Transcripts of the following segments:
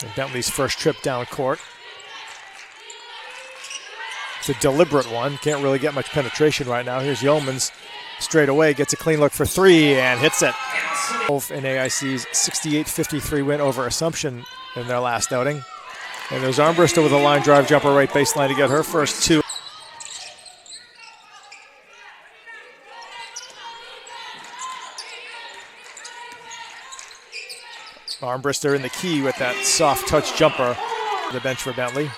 And Bentley's first trip down court. It's a deliberate one. Can't really get much penetration right now. Here's Yeomans straight away, gets a clean look for three and hits it. In AIC's 68-53 win over Assumption in their last outing. And there's Armbrister with a line drive jumper right baseline to get her first two. Armbrister in the key with that soft touch jumper. The bench for Bentley.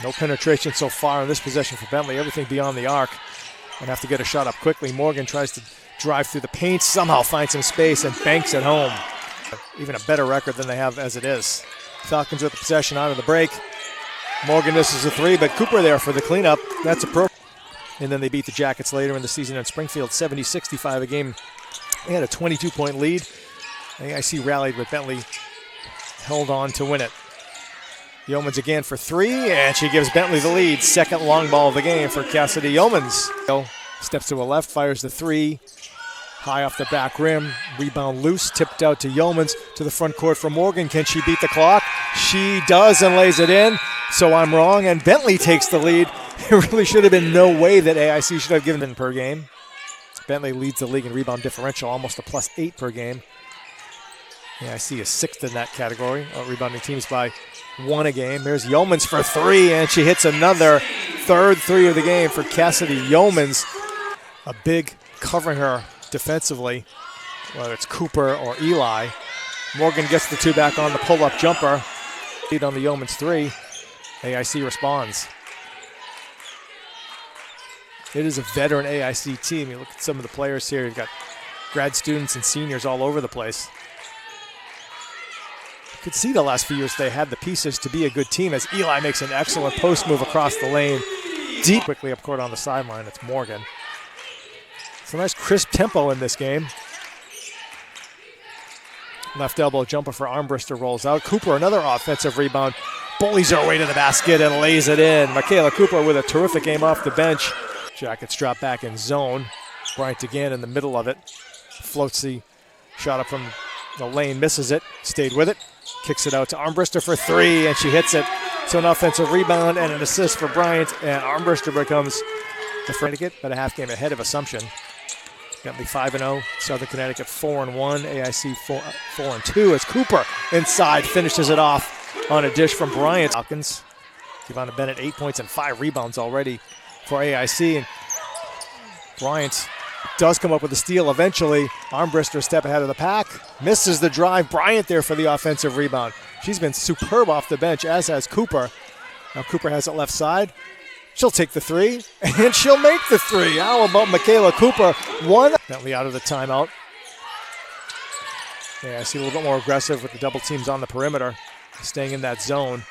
No penetration so far in this possession for Bentley. Everything beyond the arc. And have to get a shot up quickly. Morgen tries to drive through the paint, somehow finds some space and banks it home. Even a better record than they have as it is. Falcons with the possession out of the break. Morgen misses a three, but Cooper there for the cleanup. That's appropriate. And then they beat the Jackets later in the season in Springfield, 70-65 a game. They had a 22-point lead. AIC rallied, but Bentley held on to win it. Yeomans again for three, and she gives Bentley the lead. Second long ball of the game for Cassidy Yeomans. Steps to a left, fires the three. High off the back rim, rebound loose, tipped out to Yeomans to the front court for Morgen. Can she beat the clock? She does and lays it in. So I'm wrong, and Bentley takes the lead. There really should have been no way that AIC should have given them per game. Bentley leads the league in rebound differential, almost a +8 per game. AIC is sixth in that category, rebounding teams by 1 a game. There's Yeomans for three, and she hits another third three of the game for Cassidy Yeomans. A big covering her defensively, whether it's Cooper or Eli. Morgen gets the two back on the pull-up jumper. Lead on the Yeomans three. AIC responds. It is a veteran AIC team. You look at some of the players here. You've got grad students and seniors all over the place. You could see the last few years they had the pieces to be a good team as Eli makes an excellent post move across the lane. Deep quickly up court on the sideline. It's Morgen. It's a nice crisp tempo in this game. Left elbow jumper for Armbrister rolls out. Cooper, another offensive rebound. Bullies her way to the basket and lays it in. Michaela Cooper with a terrific game off the bench. Jackets drop back in zone. Bryant again in the middle of it. Floats the shot up from the lane, misses it, stayed with it. Kicks it out to Armbrister for three, and she hits it. So an offensive rebound and an assist for Bryant, and Armbrister becomes the Connecticut, but a half game ahead of Assumption. Bentley 5-0, Southern Connecticut 4-1, AIC 4-2 as Cooper inside finishes it off on a dish from Bryant. Falcons. Giovanna Bennett 8 points and 5 rebounds already for AIC. And Bryant does come up with a steal eventually. Armbrister a step ahead of the pack. Misses the drive. Bryant there for the offensive rebound. She's been superb off the bench, as has Cooper. Now Cooper has it left side. She'll take the three, and she'll make the three. How about Michaela Cooper? One. Bentley out of the timeout. Yeah, I see a little bit more aggressive with the double teams on the perimeter, staying in that zone.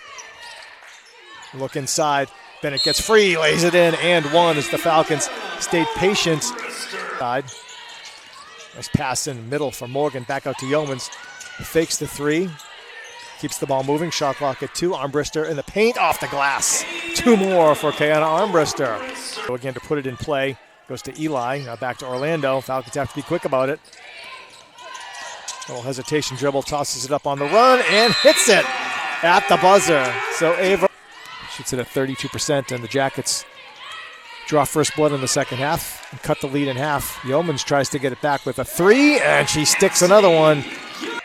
Look inside. Bennett gets free, lays it in, and one as the Falcons stayed patient. Nice pass in the middle for Morgen. Back out to Yeomans. Fakes the three. Keeps the ball moving. Shot clock at 2. Armbrister in the paint, off the glass. 2 more for Kayana Armbrister. So again, to put it in play, goes to Eli. Now back to Orlando. Falcons have to be quick about it. A little hesitation dribble, tosses it up on the run, and hits it at the buzzer. So Ava shoots it at 32%, and the Jackets draw first blood in the second half and cut the lead in half. Yeomans tries to get it back with a three, and she sticks another one.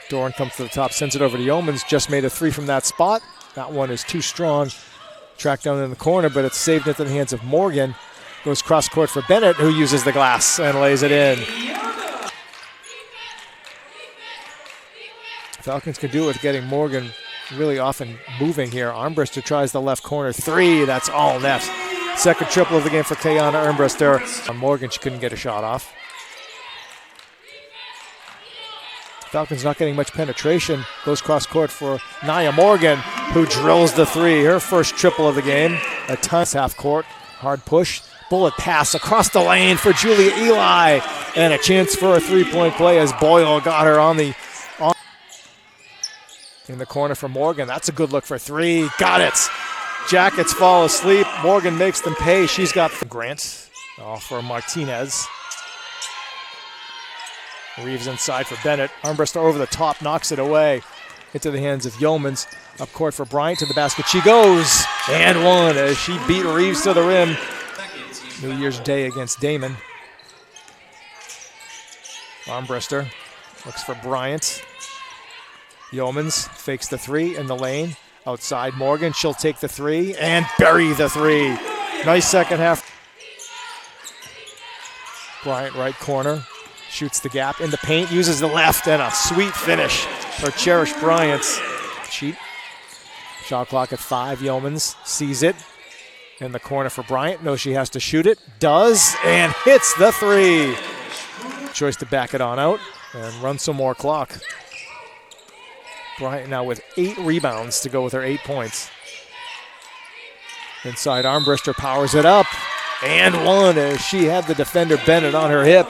Doran comes to the top, sends it over to Yeomans. Just made a three from that spot. That one is too strong. Tracked down in the corner, but it's saved into the hands of Morgen. Goes cross court for Bennett, who uses the glass and lays it in. Falcons can do it with getting Morgen really often moving here. Armbrister tries the left corner three. That's all net. Second triple of the game for Kayana Armbrister. On Morgen, she couldn't get a shot off. Falcons not getting much penetration. Goes cross court for Nia Morgen, who drills the three. Her first triple of the game. A ton half court. Hard push. Bullet pass across the lane for Julia Eli. And a chance for a three-point play as Boyle got her on the in the corner for Morgen. That's a good look for three. Got it. Jackets fall asleep. Morgen makes them pay. She's got Grant for Martinez. Reeves inside for Bennett. Armbrister over the top, knocks it away. into the hands of Yeomans. Up court for Bryant, to the basket she goes, and one as she beat Reeves to the rim. New Year's Day against Damon. Armbrister looks for Bryant. Yeomans fakes the three in the lane. Outside Morgen, she'll take the three and bury the three. Nice second half. Bryant right corner, shoots the gap in the paint, uses the left, and a sweet finish for Cherish Bryant. Cheat. Shot clock at 5, Yeomans sees it. In the corner for Bryant, knows she has to shoot it, does, and hits the three. Choice to back it on out and run some more clock. Bryant now with 8 rebounds to go with her 8 points. Inside, Armbrister powers it up, and one as she had the defender Bennett on her hip.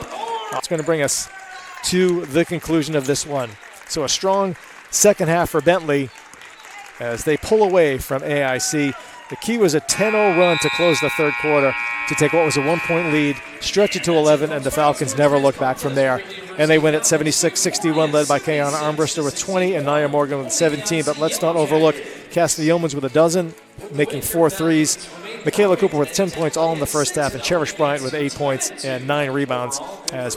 That's going to bring us to the conclusion of this one. So a strong second half for Bentley as they pull away from AIC. The key was a 10-0 run to close the third quarter to take what was a 1-point lead, stretch it to 11, and the Falcons never look back from there. And they win at 76-61, led by Kayana Armbrister with 20 and Nia Morgen with 17. But let's not overlook Cassidy Yeomans with a dozen, making 4 threes. Michaela Cooper with 10 points all in the first half, and Cherish Bryant with 8 points and 9 rebounds as